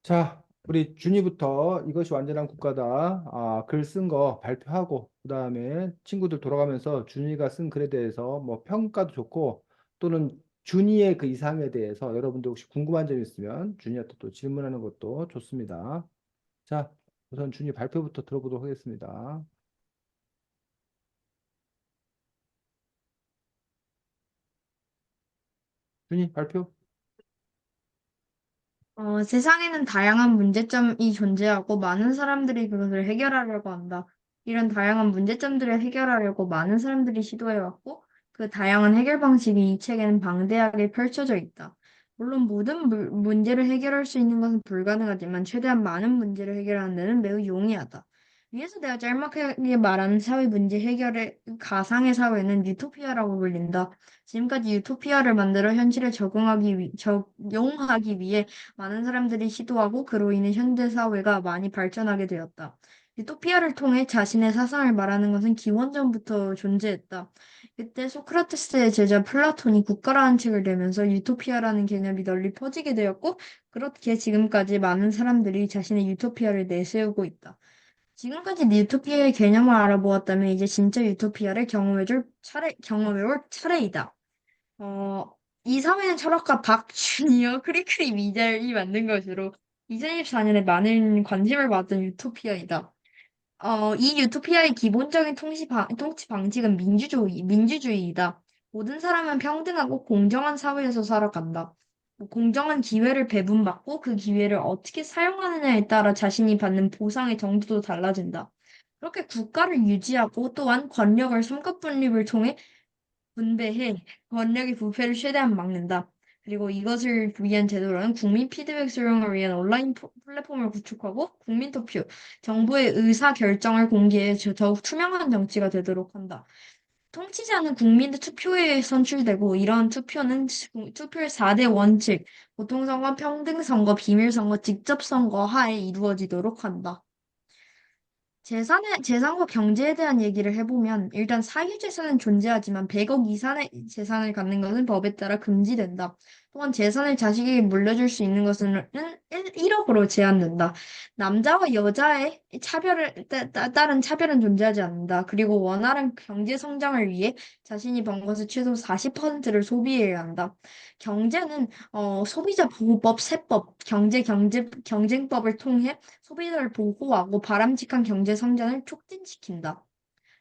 자, 우리 준이부터 이것이 완전한 국가다. 글 쓴 거 발표하고, 그 다음에 친구들 돌아가면서 준이가 쓴 글에 대해서 뭐 평가도 좋고, 또는 준이의 그 이상에 대해서 여러분들 혹시 궁금한 점 있으면 준이한테 또 질문하는 것도 좋습니다. 자, 우선 준이 발표부터 들어보도록 하겠습니다. 준이 발표. 세상에는 다양한 문제점이 존재하고 많은 사람들이 그것을 해결하려고 한다. 이런 다양한 문제점들을 해결하려고 많은 사람들이 시도해왔고, 그 다양한 해결 방식이 이 책에는 방대하게 펼쳐져 있다. 물론 모든 문제를 해결할 수 있는 것은 불가능하지만 최대한 많은 문제를 해결하는 데는 매우 용이하다. 위에서 내가 짤막하게 말하는 사회 문제 해결의 가상의 사회는 유토피아라고 불린다. 지금까지 유토피아를 만들어 현실에 적용하기 위해 많은 사람들이 시도하고 그로 인해 현대 사회가 많이 발전하게 되었다. 유토피아를 통해 자신의 사상을 말하는 것은 기원전부터 존재했다. 이때 소크라테스의 제자 플라톤이 국가라는 책을 내면서 유토피아라는 개념이 널리 퍼지게 되었고, 그렇게 지금까지 많은 사람들이 자신의 유토피아를 내세우고 있다. 지금까지 유토피아의 개념을 알아보았다면 이제 진짜 유토피아를 경험해볼 차례이다. 어, 이 사회는 철학가 박준이어 크리크리 미달이 만든 것으로 2024년에 많은 관심을 받은 유토피아이다. 이 유토피아의 기본적인 통치 방식은 민주주의이다. 모든 사람은 평등하고 공정한 사회에서 살아간다. 공정한 기회를 배분받고 그 기회를 어떻게 사용하느냐에 따라 자신이 받는 보상의 정도도 달라진다. 그렇게 국가를 유지하고 또한 권력을 삼급 분립을 통해 분배해 권력의 부패를 최대한 막는다. 그리고 이것을 위한 제도로는 국민 피드백 수령을 위한 온라인 플랫폼을 구축하고 국민 투표, 정부의 의사 결정을 공개해 더욱 투명한 정치가 되도록 한다. 통치자는 국민의 투표에 선출되고 이러한 투표는 투표의 4대 원칙, 보통선거, 평등선거, 비밀선거, 직접선거 하에 이루어지도록 한다. 재산과 경제에 대한 얘기를 해보면, 일단 사유재산은 존재하지만 100억 이상의 재산을 갖는 것은 법에 따라 금지된다. 또한 재산을 자식에게 물려줄 수 있는 것은 1억으로 제한된다. 남자와 여자의 따른 차별은 존재하지 않는다. 그리고 원활한 경제 성장을 위해 자신이 번 것의 최소 40%를 소비해야 한다. 경제는 소비자 보호법, 세법, 경쟁법을 통해 소비자를 보호하고 바람직한 경제 성장을 촉진시킨다.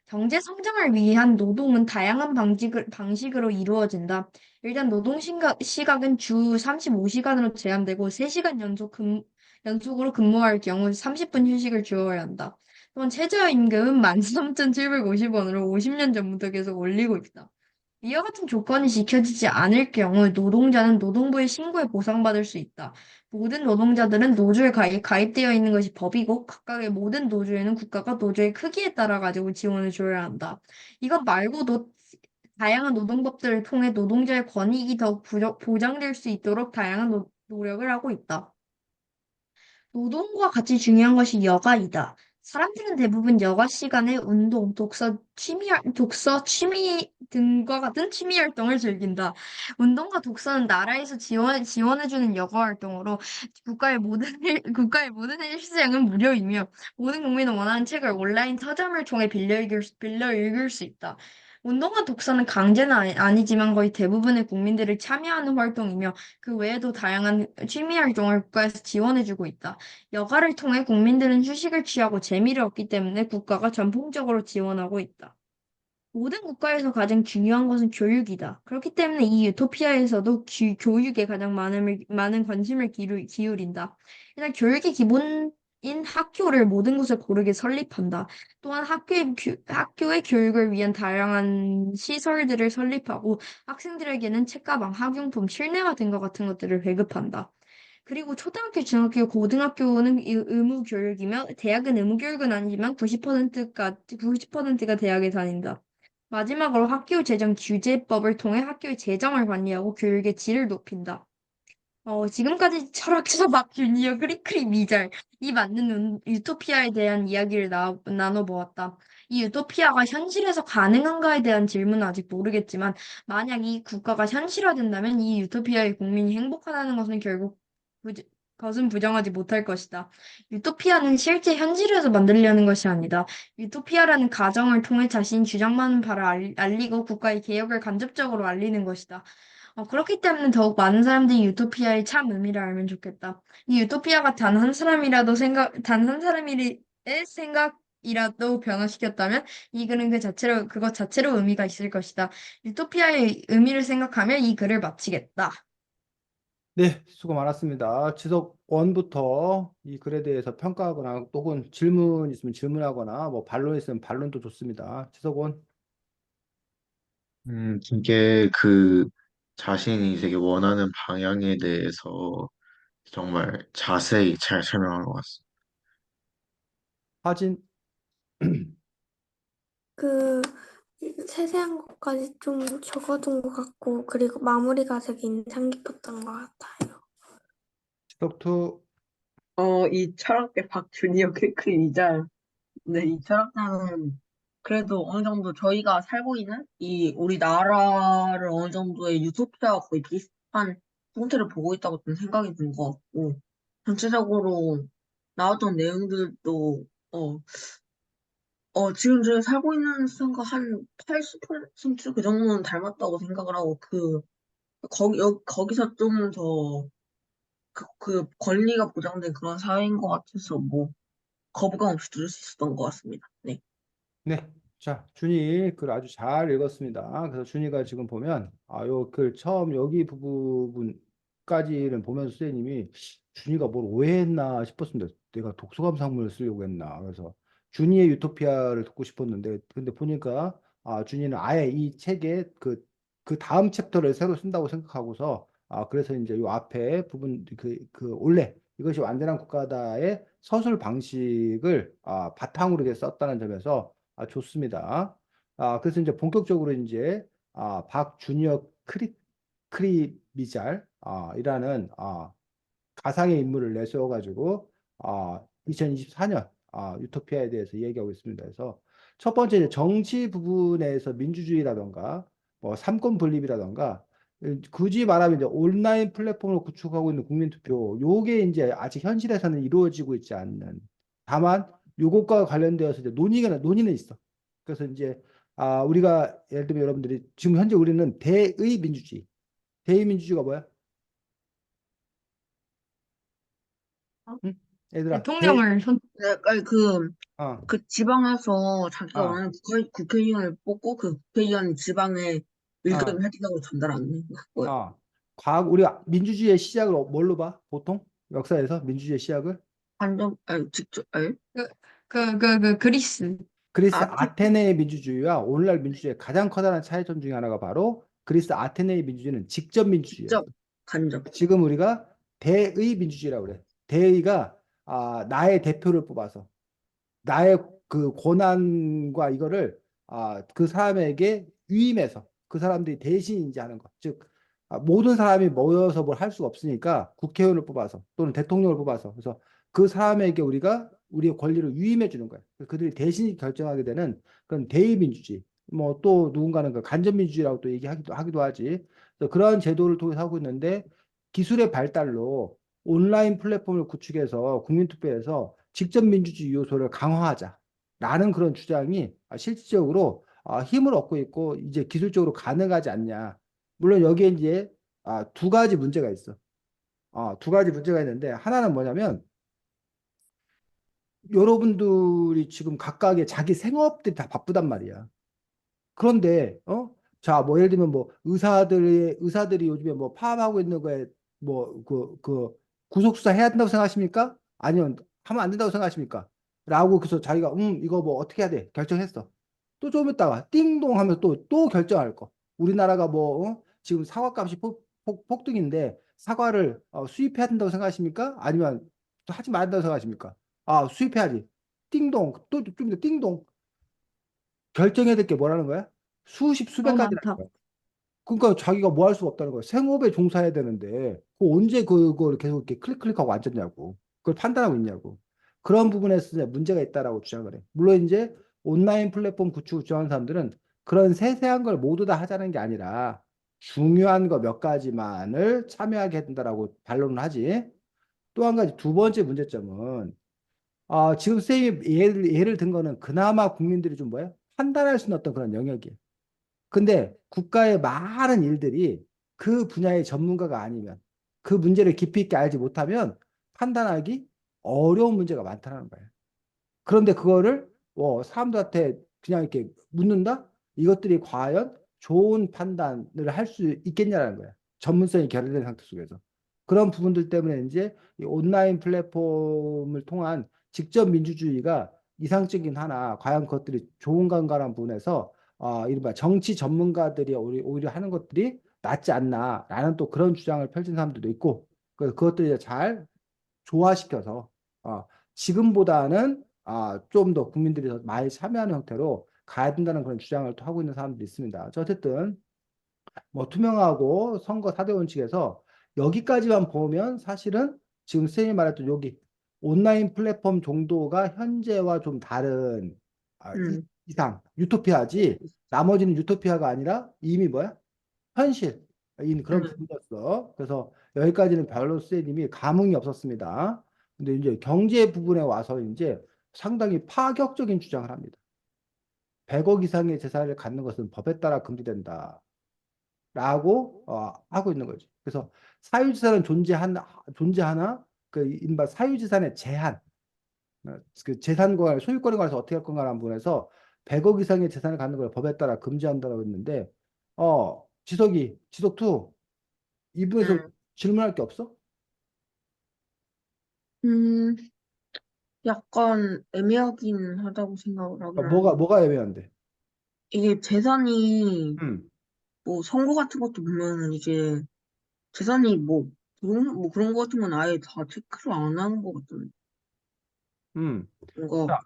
경제 성장을 위한 노동은 다양한 방식으로 이루어진다. 일단 시각은 주 35시간으로 제한되고 3시간 연속으로 근무할 경우 30분 휴식을 주어야 한다. 또한 최저임금은 13,750원으로 50년 전부터 계속 올리고 있다. 이와 같은 조건이 지켜지지 않을 경우 노동자는 노동부에 신고해 보상받을 수 있다. 모든 노동자들은 노조에 가입되어 있는 것이 법이고 각각의 모든 노조에는 국가가 노조의 크기에 따라 가지고 지원을 줘야 한다. 이것 말고도 다양한 노동법들을 통해 노동자의 권익이 더욱 보장될 수 있도록 다양한 노력을 하고 있다. 노동과 같이 중요한 것이 여가이다. 사람들은 대부분 여가 시간에 운동, 독서, 취미 등과 같은 취미 활동을 즐긴다. 운동과 독서는 나라에서 지원해주는 여가 활동으로 국가의 모든 헬스장은 무료이며 모든 국민은 원하는 책을 온라인 서점을 통해 빌려 읽을 수 있다. 운동과 독서는 강제는 아니지만 거의 대부분의 국민들이 참여하는 활동이며 그 외에도 다양한 취미 활동을 국가에서 지원해주고 있다. 여가를 통해 국민들은 휴식을 취하고 재미를 얻기 때문에 국가가 전폭적으로 지원하고 있다. 모든 국가에서 가장 중요한 것은 교육이다. 그렇기 때문에 이 유토피아에서도 교육에 가장 많은 관심을 기울인다. 일단 교육의 기본인 학교를 모든 곳에 고르게 설립한다. 또한 학교의 교육을 위한 다양한 시설들을 설립하고 학생들에게는 책가방, 학용품, 실내 같은 것 같은 것들을 배급한다. 그리고 초등학교, 중학교, 고등학교는 의무 교육이며 대학은 의무 교육은 아니지만 90%가 대학에 다닌다. 마지막으로 학교 재정 규제법을 통해 학교의 재정을 관리하고 교육의 질을 높인다. 지금까지 철학자 박윤희와 크리크리 미잘, 이 맞는 유토피아에 대한 이야기를 나눠보았다. 이 유토피아가 현실에서 가능한가에 대한 질문은 아직 모르겠지만, 만약 이 국가가 현실화된다면 이 유토피아의 국민이 행복하다는 것은 결국 것은 부정하지 못할 것이다. 유토피아는 실제 현실에서 만들려는 것이 아니다. 유토피아라는 가정을 통해 자신 주장하는 바를 알리고 국가의 개혁을 간접적으로 알리는 것이다. 그렇기 때문에 더욱 많은 사람들이 유토피아의 참 의미를 알면 좋겠다. 이 유토피아가 단 한 사람의 생각이라도 변화시켰다면 이 글은 그것 자체로 의미가 있을 것이다. 유토피아의 의미를 생각하며 이 글을 마치겠다. 네, 수고 많았습니다. 지석 1부터 이 글에 대해서 평가하거나 또 혹은 질문 있으면 질문하거나 뭐 반론 있으면 반론도 좋습니다. 지석 1. 이게 그 자신이 되게 원하는 방향에 대해서 정말 자세히 잘 설명한 것 같습니다. 하진. 그 세세한 것까지 좀 적어둔 것 같고, 그리고 마무리가 되게 인상 깊었던 것 같아요. 지석 2. 이 철학계 박준이어 크리이자 네, 이 철학자는 그래도 어느 정도 저희가 살고 있는 이 우리나라를 어느 정도의 유토피아와 거의 비슷한 형태를 보고 있다고 좀 생각이 든 것 같고, 전체적으로 나왔던 내용들도, 지금 저희 살고 있는 순간 한 80%그 정도는 닮았다고 생각을 하고, 거기서 좀 더, 그 권리가 보장된 그런 사회인 것 같아서, 뭐, 거부감 없이 들을 수 있었던 것 같습니다. 네. 네. 자, 준이 글 아주 잘 읽었습니다. 그래서 준이가 지금 보면, 요 글 처음 여기 부분까지는 보면서 선생님이 준이가 뭘 오해했나 싶었습니다. 내가 독서감 상문을 쓰려고 했나. 그래서 준이의 유토피아를 듣고 싶었는데, 근데 보니까, 준이는 아예 이 책에 그 다음 챕터를 새로 쓴다고 생각하고서, 그래서 이제 요 앞에 부분, 원래 이것이 완전한 국가다의 서술 방식을, 바탕으로 이렇게 썼다는 점에서 좋습니다. 그래서 이제 본격적으로 이제 박주니어 크리미잘 이라는 가상의 인물을 내세워가지고 2024년 유토피아에 대해서 얘기하고 있습니다. 그래서 첫 번째 이제 정치 부분에서 민주주의라던가 뭐 삼권 분립이라던가 굳이 말하면 이제 온라인 플랫폼을 구축하고 있는 국민투표 요게 이제 아직 현실에서는 이루어지고 있지 않는 다만 요것과 관련되어서 이제 논의는 있어. 그래서 이제 우리가 예를 들면 여러분들이 지금 현재 우리는 대의 민주주의. 대의 민주주의가 뭐야? 응? 얘들아, 대통령을 네, 아니, 어, 그 지방에서 자기가 아, 원하는 국회의원을 뽑고 그 국회의원 지방에 아, 의견을 획기적으로 전달하는 거예요. 아. 우리가 민주주의의 시작을 뭘로 봐? 보통 역사에서 민주주의의 시작을 아니, 직접, 아니, 그리스. 그리스 아테, 아테네의 민주주의와 오늘날 민주주의의 가장 커다란 차이점 중에 하나가 바로 그리스 아테네의 민주주의는 직접 민주주의였어. 직접, 간접. 지금 우리가 대의 민주주의라고 그래. 대의가 나의 대표를 뽑아서 나의 그 권한과 이거를 그 사람에게 위임해서 그 사람들이 대신 이제 하는 것. 즉 모든 사람이 모여서 뭘 할 수가 없으니까 국회의원을 뽑아서 또는 대통령을 뽑아서 그래서 그 사람에게 우리가 우리의 권리를 위임해 주는 거야. 그들이 대신 결정하게 되는 그런 대의민주주의. 뭐 또 누군가는 그 간접민주주의라고 또 얘기하기도 하지. 그래서 그런 제도를 통해서 하고 있는데 기술의 발달로 온라인 플랫폼을 구축해서 국민투표에서 직접 민주주의 요소를 강화하자라는 그런 주장이 실질적으로 힘을 얻고 있고 이제 기술적으로 가능하지 않냐. 물론 여기에 이제 두 가지 문제가 있어. 두 가지 문제가 있는데 하나는 뭐냐면 여러분들이 지금 각각의 자기 생업들이 다 바쁘단 말이야. 그런데 자, 뭐 예를 들면 뭐 의사들이 요즘에 뭐 파업하고 있는 거에 뭐 구속 수사 해야 된다고 생각하십니까? 아니면 하면 안 된다고 생각하십니까? 라고 그래서 자기가 이거 뭐 어떻게 해야 돼? 결정했어. 또 좀 있다가 띵동 하면 또 결정할 거. 우리나라가 뭐 지금 사과값이 폭등인데 사과를 수입해야 된다고 생각하십니까? 아니면 하지 말아야 된다고 생각하십니까? 수입해야지. 띵동 또 좀 더 띵동 결정해야 될 게 뭐라는 거야? 수백 너무 가지라는 많다. 거야. 그러니까 자기가 뭐 할 수가 없다는 거야. 생업에 종사해야 되는데 그 언제 그걸 계속 이렇게 클릭하고 앉았냐고. 그걸 판단하고 있냐고. 그런 부분에서 이제 문제가 있다라고 주장을 해. 물론 이제 온라인 플랫폼 구축을 주장하는 사람들은 그런 세세한 걸 모두 다 하자는 게 아니라 중요한 거 몇 가지만을 참여하게 된다라고 반론을 하지. 또 한 가지 두 번째 문제점은 지금 선생님이 예를 든 거는 그나마 국민들이 좀 뭐야? 판단할 수 있는 어떤 그런 영역이에요. 근데 국가의 많은 일들이 그 분야의 전문가가 아니면 그 문제를 깊이 있게 알지 못하면 판단하기 어려운 문제가 많다는 거예요. 그런데 그거를 사람들한테 그냥 이렇게 묻는다? 이것들이 과연 좋은 판단을 할 수 있겠냐라는 거야. 전문성이 결여된 상태 속에서. 그런 부분들 때문에 이제 이 온라인 플랫폼을 통한 직접 민주주의가 이상적인 하나, 과연 그것들이 좋은 건가라는 부분에서 이른바 정치 전문가들이 오히려 하는 것들이 낫지 않나라는 또 그런 주장을 펼친 사람들도 있고, 그것들이 잘 조화시켜서 지금보다는 좀 더 국민들이 더 많이 참여하는 형태로 가야 된다는 그런 주장을 또 하고 있는 사람들이 있습니다. 어쨌든 뭐 투명하고 선거 4대 원칙에서 여기까지만 보면 사실은 지금 선생님이 말했던 여기 온라인 플랫폼 정도가 현재와 좀 다른 음, 이상 유토피아지, 나머지는 유토피아가 아니라 이미 뭐야? 현실인 그런 음, 부분이었어. 그래서 여기까지는 별로 선생님이 감흥이 없었습니다. 근데 이제 경제 부분에 와서 이제 상당히 파격적인 주장을 합니다. 100억 이상의 재산을 갖는 것은 법에 따라 금지된다. 라고 하고 있는 거죠. 그래서 사유재산은 존재하나 그 이른바 사유재산의 제한, 그 재산과 소유권에 관해서 어떻게 할 건가라는 부분에서 100억 이상의 재산을 갖는 걸 법에 따라 금지한다고 했는데 지석투 이 부분에서 음, 질문할 게 없어? 음, 약간 애매하긴 하다고 생각을 하긴 뭐가 하는데. 뭐가 애매한데? 이게 재산이, 음, 뭐, 선거 같은 것도 보면은 이제, 재산이 뭐, 뭐 그런 거 같은 건 아예 다 체크를 안 하는 것 같던데. 음. 뭔가, 자,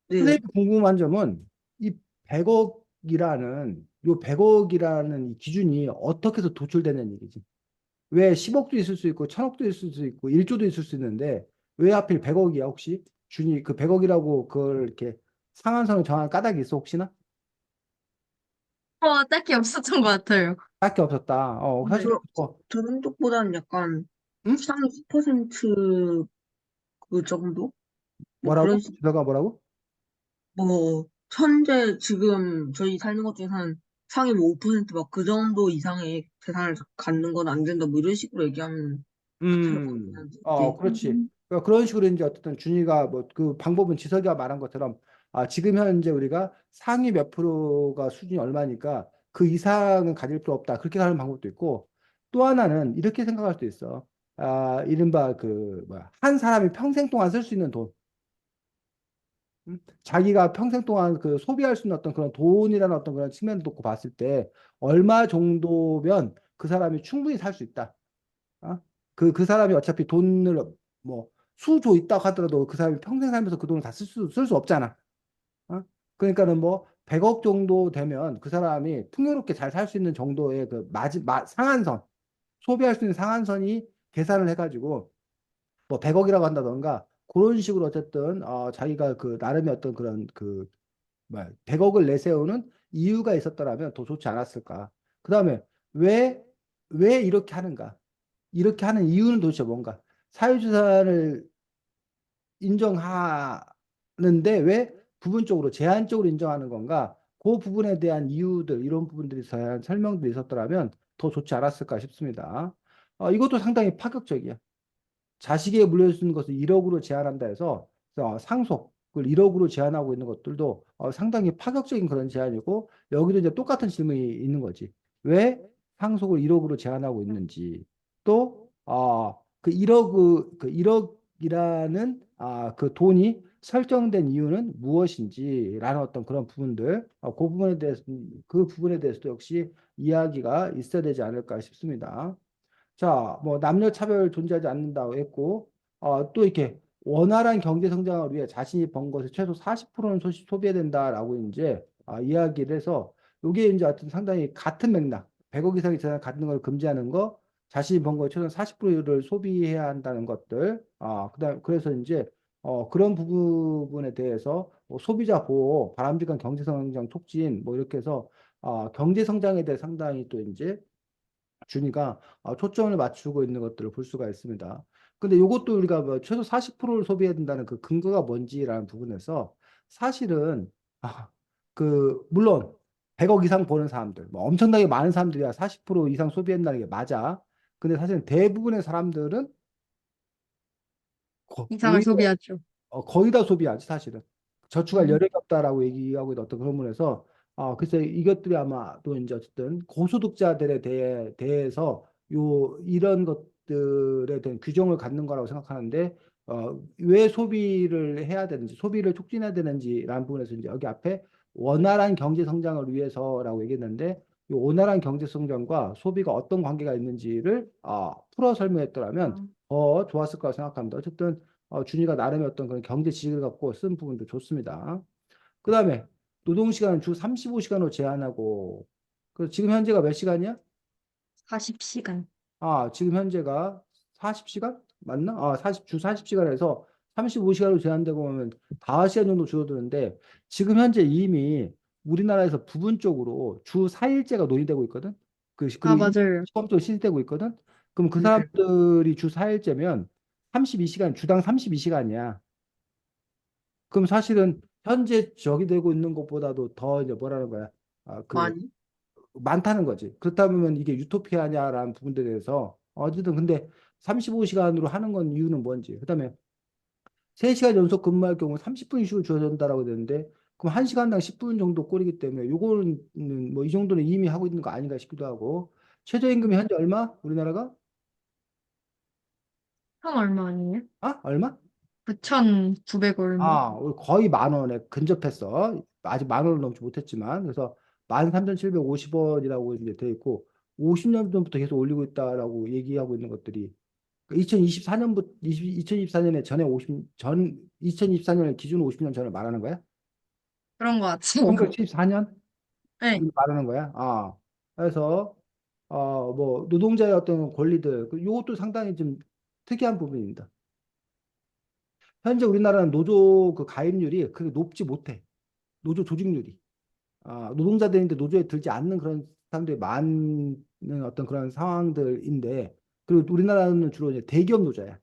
네. 선생님 궁금한 점은 이 100억이라는 요 100억이라는 이 기준이 어떻게 해서 도출되는 얘기지? 왜 10억도 있을 수 있고 1000억도 있을 수 있고 1조도 있을 수 있는데 왜 하필 100억이야 혹시? 준이 그 100억이라고 그걸 이렇게 상한선을 정한 까닭이 있어 혹시나? 딱히 없었던 것 같아요. 딱히 없었다. 사실 저런 쪽보다는 약간, 응? 상위 10% 그 정도? 뭐 그런 뭐라고? 식, 지서가 뭐라고? 뭐, 현재 지금 저희 사는 것 중에서 한 상위 뭐 5%막 그 정도 이상의 재산을 갖는 건 안 된다. 뭐 이런 식으로 얘기하면 같을 것 같긴 한데. 네. 그렇지. 그러니까 그런 식으로 이제 어쨌든 준이가 뭐 그 방법은 지석이가 말한 것처럼 지금 현재 우리가 상위 몇 프로가 수준이 얼마니까 그 이상은 가질 필요 없다. 그렇게 가는 방법도 있고 또 하나는 이렇게 생각할 수도 있어. 이른바 그 뭐야 한 사람이 평생 동안 쓸 수 있는 돈. 자기가 평생 동안 그 소비할 수 있는 어떤 그런 돈이라는 어떤 그런 측면을 놓고 봤을 때 얼마 정도면 그 사람이 충분히 살 수 있다. 어? 그 사람이 어차피 돈을 뭐 수조 있다고 하더라도 그 사람이 평생 살면서 그 돈을 다 쓸 수 없잖아. 어? 그러니까는 뭐 100억 정도 되면 그 사람이 풍요롭게 잘 살 수 있는 정도의 그 상한선, 소비할 수 있는 상한선이 계산을 해가지고 뭐 100억이라고 한다던가 그런 식으로 어쨌든 자기가 그 나름의 어떤 그런 그 뭐야 100억을 내세우는 이유가 있었더라면 더 좋지 않았을까. 그다음에 왜 왜 이렇게 하는가? 이렇게 하는 이유는 도대체 뭔가? 사유재산을 인정하는데 왜 부분적으로 제한적으로 인정하는 건가? 그 부분에 대한 이유들 이런 부분들이 대한 설명들이 있었더라면 더 좋지 않았을까 싶습니다. 이것도 상당히 파격적이야. 자식에게 물려주는 것을 1억으로 제한한다 해서 상속을 1억으로 제한하고 있는 것들도 상당히 파격적인 그런 제한이고 여기도 이제 똑같은 질문이 있는 거지. 왜 상속을 1억으로 제한하고 있는지 또 그 1억이라는 그 돈이 설정된 이유는 무엇인지라는 어떤 그런 부분들 그 부분에 대해서도 역시 이야기가 있어야 되지 않을까 싶습니다. 자, 뭐 남녀 차별 존재하지 않는다고 했고, 또 이렇게 원활한 경제 성장을 위해 자신이 번 것의 최소 40%는 소비해야 된다라고 이제 이야기를 해서 이게 이제 하여튼 상당히 같은 맥락, 100억 이상의 재산을 갖는 걸 금지하는 거, 자신이 번 것의 최소 40%를 소비해야 한다는 것들, 그래서 이제 그런 부분에 대해서 소비자 보호, 바람직한 경제 성장 촉진 뭐 이렇게 해서 경제 성장에 대해 상당히 또 이제 준위가 초점을 맞추고 있는 것들을 볼 수가 있습니다. 근데 이것도 우리가 뭐 최소 40%를 소비해야 된다는 그 근거가 뭔지라는 부분에서 사실은 물론 100억 이상 버는 사람들, 뭐 엄청나게 많은 사람들이야 40% 이상 소비한다는 게 맞아. 근데 사실 대부분의 사람들은 이상을 오히려 소비하죠. 거의 다 소비하지 사실은. 저축할 음. 여력이 없다라고 얘기하고 있는 어떤 그런 면에서 글쎄 이것들이 아마 또 이제 어쨌든 고소득자들에 대해서 이런 것들에 대한 규정을 갖는 거라고 생각하는데 왜 소비를 해야 되는지 소비를 촉진해야 되는지라는 부분에서 이제 여기 앞에 원활한 경제 성장을 위해서라고 얘기했는데 이 원활한 경제 성장과 소비가 어떤 관계가 있는지를 풀어 설명했더라면 더 좋았을 거라고 생각합니다. 어쨌든 준이가 나름의 어떤 그런 경제 지식을 갖고 쓴 부분도 좋습니다. 그 다음에 노동시간은 주 35시간으로 제한하고, 지금 현재가 몇 시간이야? 40시간. 지금 현재가 40시간? 맞나? 주 40시간에서 35시간으로 제한되고 보면 5시간 정도 줄어드는데, 지금 현재 이미 우리나라에서 부분적으로 주 4일제가 논의되고 있거든? 그리고 맞아요. 시범적으로 실시되고 있거든? 그럼 그 네. 사람들이 주 4일제면 32시간, 주당 32시간이야. 그럼 사실은 현재 저기 되고 있는 것보다도 더 이제 뭐라는 거야? 많이? 많다는 거지. 그렇다면 이게 유토피아냐라는 부분들에 대해서 어쨌든 근데 35시간으로 하는 건 이유는 뭔지. 그다음에 3시간 연속 근무할 경우 30분 휴식을 줘야 된다라고 되는데 그럼 1시간당 10분 정도 꼴이기 때문에 요거는 뭐 이 정도는 이미 하고 있는 거 아닌가 싶기도 하고 최저임금이 현재 얼마? 우리나라가? 한 얼마 아니에요? 얼마? 9,900 얼마. 우리 거의 10,000원에 근접했어. 아직 10,000원을 넘지 못했지만, 그래서 13,750원이라고 이제 돼 있고, 50년 전부터 계속 올리고 있다라고 얘기하고 있는 것들이, 2024년부터, 2024년에 전에 2024년을 기준 50년 전을 말하는 거야? 그런 것 같아요. 1974년? 네. 말하는 거야? 그래서, 뭐, 노동자의 어떤 권리들, 이것도 상당히 좀 특이한 부분입니다. 현재 우리나라는 노조 그 가입률이 그렇게 높지 못해. 노조 조직률이. 노동자들인데 노조에 들지 않는 그런 사람들이 많은 어떤 그런 상황들인데, 그리고 우리나라는 주로 이제 대기업 노조야.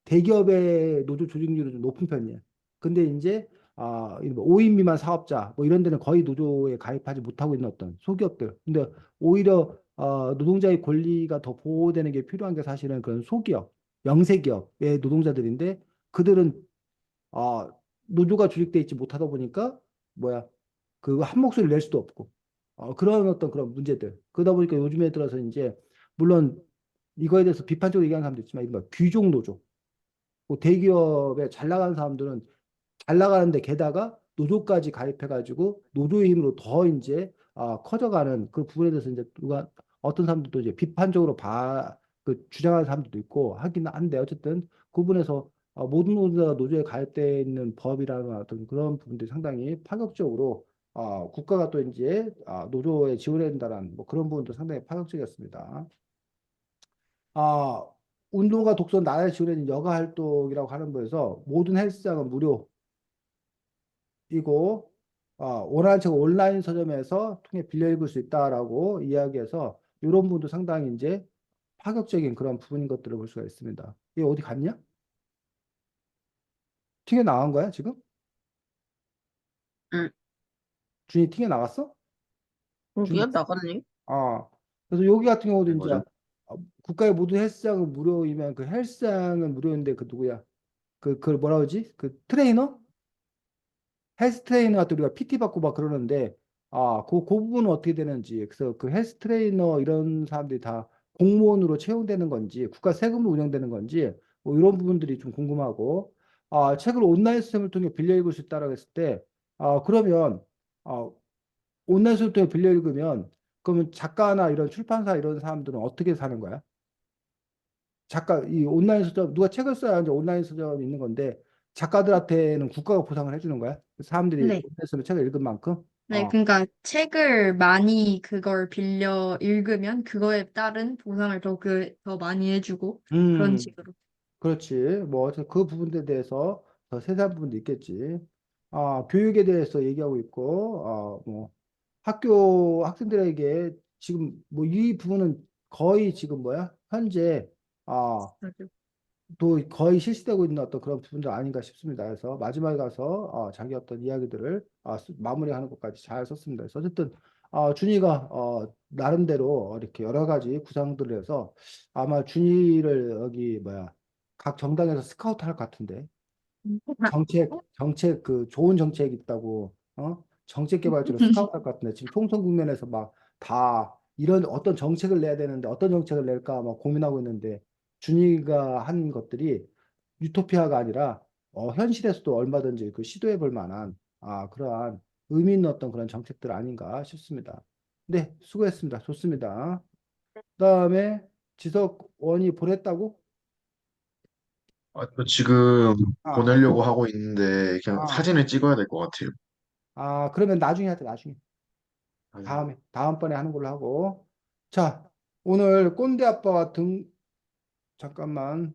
대기업의 노조 조직률이 좀 높은 편이야. 근데 이제, 5인 미만 사업자, 뭐 이런 데는 거의 노조에 가입하지 못하고 있는 어떤 소기업들. 근데 오히려, 노동자의 권리가 더 보호되는 게 필요한 게 사실은 그런 소기업, 영세기업의 노동자들인데, 그들은 아, 노조가 조직돼 있지 못하다 보니까 뭐야 그 한 목소리를 낼 수도 없고 그런 어떤 그런 문제들 그러다 보니까 요즘에 들어서 이제 물론 이거에 대해서 비판적으로 얘기하는 사람도 있지만 이른바 귀족 노조 뭐 대기업에 잘 나가는 사람들은 잘 나가는데 게다가 노조까지 가입해가지고 노조의 힘으로 더 이제 커져가는 그 부분에 대해서 이제 누가 어떤 사람들도 이제 비판적으로 주장하는 사람들도 있고 하긴 한데 어쨌든 그 부분에서 모든 노조가 노조에 가입되어 있는 법이라는 어떤 그런 부분들이 상당히 파격적으로 국가가 또 이제 노조에 지원해야 된다는 뭐 그런 부분도 상당히 파격적이었습니다. 아, 운동과 독서 나라에 지원해진 여가 활동이라고 하는 거에서 모든 헬스장은 무료 이고 원하는 책 온라인 서점에서 통해 빌려 읽을 수 있다라고 이야기해서 이런 부분도 상당히 이제 파격적인 그런 부분인 것들을 볼 수가 있습니다. 이게 어디 갔냐? 튕겨 나간 거야 지금? 응. 준이 튕겨 나갔어? 준이 그러게요? 나갔네? 그래서 여기 같은 경우도 이제 뭐죠? 국가의 모든 헬스장은 무료이면 그 헬스장은 무료인데 그 누구야? 그걸 뭐라 그러지? 그 트레이너? 헬스 트레이너한테 우리가 PT 받고 막 그러는데 그 부분은 어떻게 되는지 그래서 그 헬스 트레이너 이런 사람들이 다 공무원으로 채용되는 건지 국가 세금으로 운영되는 건지 뭐 이런 부분들이 좀 궁금하고 책을 온라인 시스템을 통해 빌려 읽을 수 있다라고 했을 때 그러면 아, 온라인 시스템을 통해 빌려 읽으면 그러면 작가나 이런 출판사 이런 사람들은 어떻게 사는 거야? 작가 이 온라인 서점 누가 책을 써야 이제 온라인 서점이 있는 건데 작가들한테는 국가가 보상을 해주는 거야? 사람들이 네. 온라인에서 책을 읽은 만큼? 네, 그러니까 책을 많이 그걸 빌려 읽으면 그거에 따른 보상을 더 많이 해주고 그런 음, 식으로. 그렇지. 뭐 그 부분에 대해서 더 세세한 부분도 있겠지. 교육에 대해서 얘기하고 있고, 뭐 학교 학생들에게 지금 뭐 이 부분은 거의 지금 뭐야? 현재 아, 맞아. 또 거의 실시되고 있는 어떤 그런 부분도 아닌가 싶습니다. 그래서 마지막에 가서 자기 어떤 이야기들을 마무리하는 것까지 잘 썼습니다. 그래서 어쨌든 준이가 나름대로 이렇게 여러 가지 구상들을 해서 아마 준이를 여기 뭐야 각 정당에서 스카우트 할 것 같은데 정책 그 좋은 정책 있다고 정책 개발자로 스카우트 할 것 같은데 지금 총선 국면에서 막 다 이런 어떤 정책을 내야 되는데 어떤 정책을 낼까 막 고민하고 있는데 준이가 한 것들이 유토피아가 아니라 현실에서도 얼마든지 그 시도해 볼 만한 그러한 의미 있는 어떤 그런 정책들 아닌가 싶습니다. 네, 수고했습니다. 좋습니다. 그다음에 지석원이 보냈다고? 저 지금 아, 보내려고 하고 있는데 그냥 아, 사진을 찍어야 될 것 같아요. 그러면 나중에 하자, 나중에. 아, 다음번에 하는 걸로 하고. 자, 오늘 꼰대 아빠와 잠깐만.